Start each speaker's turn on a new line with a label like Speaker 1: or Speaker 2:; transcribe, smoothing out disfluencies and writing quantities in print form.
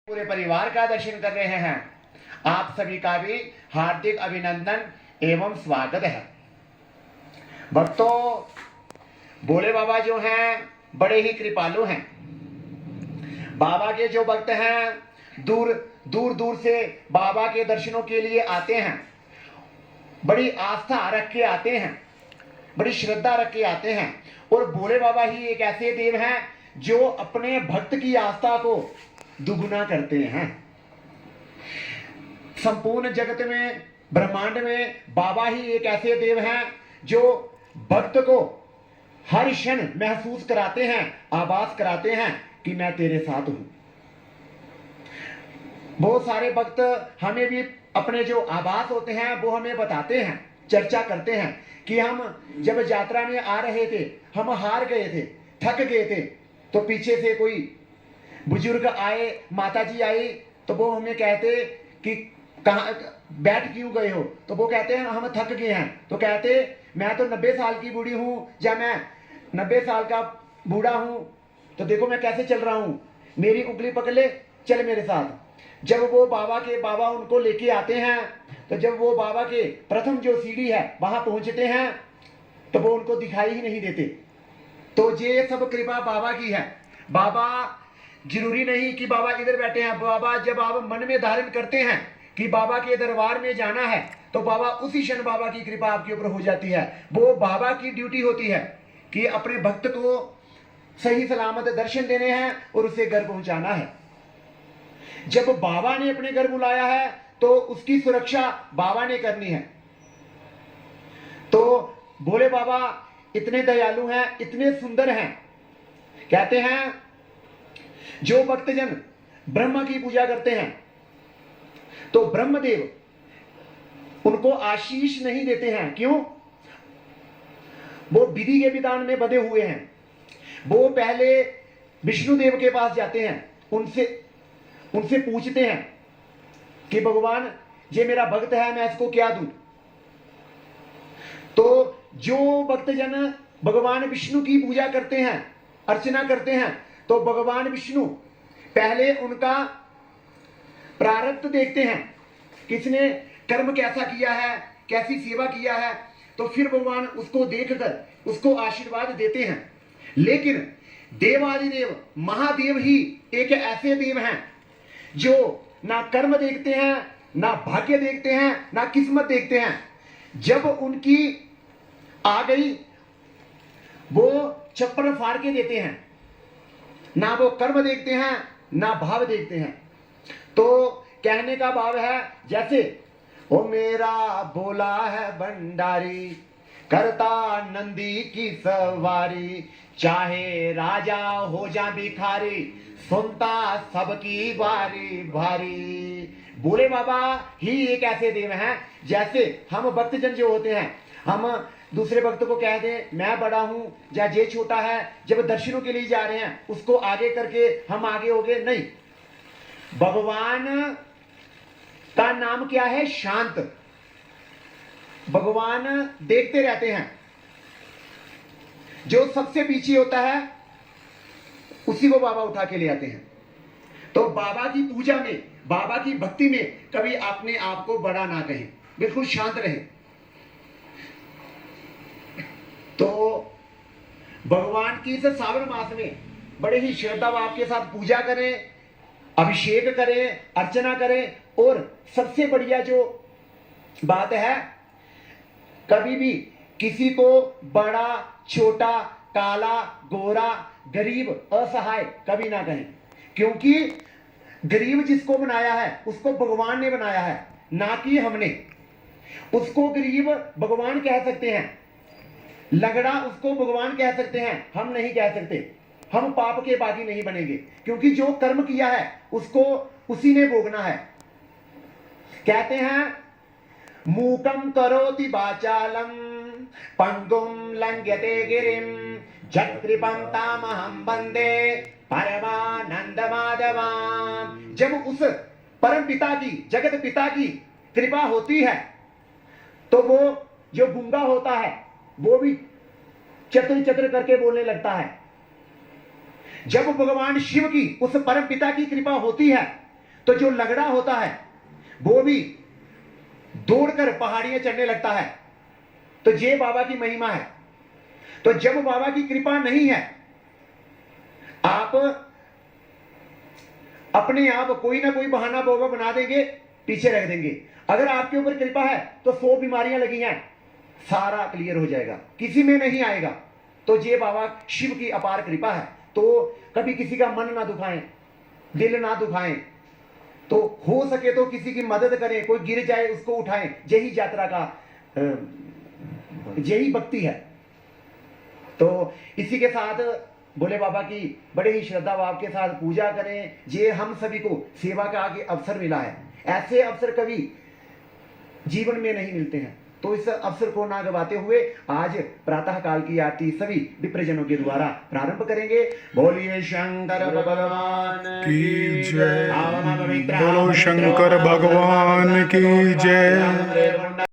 Speaker 1: पूरे परिवार का दर्शन कर रहे हैं। आप सभी का भी हार्दिक अभिनंदन एवं स्वागत है। भक्तों, भोले बाबा जो हैं बड़े ही कृपालु हैं। बाबा के जो भक्त हैं दूर दूर से बाबा के दर्शनों के लिए आते हैं। बड़ी आस्था रख के आते हैं, बड़ी श्रद्धा रख के आते हैं। और भोले बाबा ही एक ऐसे देव हैं जो अपने भक्त की आस्था को दुगुना करते हैं। संपूर्ण जगत में, ब्रह्मांड में बाबा ही एक ऐसे देव हैं जो भक्त को हर क्षण महसूस कराते हैं, आभास कराते हैं कि मैं तेरे साथ हूं। बहुत सारे भक्त हमें भी अपने जो आभास होते हैं वो हमें बताते हैं, चर्चा करते हैं कि हम जब यात्रा में आ रहे थे, हम हार गए थे, थक गए थे, तो पीछे से कोई बुजुर्ग आए, माता जी आई, तो वो हमें कहते कि कहाँ बैठ क्यों गए हो? तो वो कहते हैं हम थक गए हैं। तो कहते मैं तो 90 साल की बूढ़ी हूं या मैं 90 साल का बूढ़ा हूं, तो देखो मैं कैसे चल रहा हूं, मेरी उंगली पकड़ ले, चल मेरे साथ। जब वो बाबा उनको लेके आते हैं, तो जब वो बाबा के प्रथम जो सीढ़ी है वहां पहुंचते हैं तो वो उनको दिखाई ही नहीं देते। तो ये सब कृपा बाबा की है। बाबा जरूरी नहीं कि बाबा इधर बैठे हैं। बाबा जब आप मन में धारण करते हैं कि बाबा के दरबार में जाना है, तो बाबा उसी क्षण बाबा की कृपा आपके ऊपर हो जाती है। वो बाबा की ड्यूटी होती है कि अपने भक्त को सही सलामत दर्शन देने हैं और उसे घर पहुंचाना है। जब बाबा ने अपने घर बुलाया है तो उसकी सुरक्षा बाबा ने करनी है। तो भोले बाबा इतने दयालु हैं, इतने सुंदर हैं। कहते हैं जो भक्तजन ब्रह्मा की पूजा करते हैं तो ब्रह्मदेव उनको आशीष नहीं देते हैं। क्यों? वो विधि के विधान में बंधे हुए हैं। वो पहले विष्णुदेव के पास जाते हैं, उनसे पूछते हैं कि भगवान ये मेरा भक्त है, मैं इसको क्या दूं? तो जो भक्तजन भगवान विष्णु की पूजा करते हैं, अर्चना करते हैं, तो भगवान विष्णु पहले उनका प्रारब्ध देखते हैं, किसने कर्म कैसा किया है, कैसी सेवा किया है, तो फिर भगवान उसको देखकर उसको आशीर्वाद देते हैं। लेकिन देवादिदेव महादेव ही एक ऐसे देव हैं जो ना कर्म देखते हैं, ना भाग्य देखते हैं, ना किस्मत देखते हैं। जब उनकी आ गई वो चप्पल फाड़ के देते हैं। ना वो कर्म देखते हैं, ना भाव देखते हैं। तो कहने का भाव है जैसे ओ मेरा बोला है भंडारी, करता नंदी की सवारी, चाहे राजा हो जा भिखारी, सुनता सबकी बारी भारी। भोले बाबा ही एक ऐसे देव हैं जैसे हम भक्तजन जो होते हैं, हम दूसरे भक्त को कह दें मैं बड़ा हूं या ये छोटा है, जब दर्शनों के लिए जा रहे हैं उसको आगे करके हम आगे हो गए, नहीं। भगवान का नाम क्या है? शांत। भगवान देखते रहते हैं। जो सबसे पीछे होता है उसी को बाबा उठा के ले आते हैं। तो बाबा की पूजा में, बाबा की भक्ति में कभी अपने आप को बड़ा ना कहें, बिल्कुल शांत रहे। तो भगवान की इस सावन मास में बड़े ही श्रद्धा भाव के साथ पूजा करें, अभिषेक करें, अर्चना करें। और सबसे बढ़िया जो बात है, कभी भी किसी को बड़ा, छोटा, काला, गोरा, गरीब, असहाय कभी ना कहें। क्योंकि गरीब जिसको बनाया है उसको भगवान ने बनाया है, ना कि हमने। उसको गरीब भगवान कह सकते हैं, लगड़ा उसको भगवान कह सकते हैं, हम नहीं कह सकते। हम पाप के बागी नहीं बनेंगे, क्योंकि जो कर्म किया है उसको उसी ने भोगना है। कहते हैं मूकम करोति वाचालम पंगुम लंघ्यते गिरिम जत्कृपं तामहं वंदे परमानंद माधवाम। जब उस परम पिता की, जगत पिता की कृपा होती है तो वो जो गूंगा होता है वो भी चतर चतर करके बोलने लगता है। जब भगवान शिव की, उस परम पिता की कृपा होती है तो जो लगड़ा होता है वो भी दौड़कर पहाड़ियां चढ़ने लगता है। तो ये बाबा की महिमा है। तो जब बाबा की कृपा नहीं है, आप अपने आप कोई ना कोई बहाना बाबा बना देंगे, पीछे रख देंगे। अगर आपके ऊपर कृपा है तो 100 बीमारियां लगी हैं, सारा क्लियर हो जाएगा, किसी में नहीं आएगा। तो ये बाबा शिव की अपार कृपा है। तो कभी किसी का मन ना दुखाएं, दिल ना दुखाएं, तो हो सके तो किसी की मदद करें, कोई गिर जाए उसको उठाएं। यही यात्रा का यही भक्ति है। तो इसी के साथ भोले बाबा की बड़े ही श्रद्धा भाव के साथ पूजा करें। ये हम सभी को सेवा का आगे अवसर मिला है, ऐसे अवसर कभी जीवन में नहीं मिलते हैं। तो इस अवसर को ना गवाते हुए आज प्रातः काल की आरती सभी विप्रजनों के द्वारा प्रारंभ करेंगे। बोलिए शंकर भगवान
Speaker 2: की जय। बोलो शंकर भगवान की जय।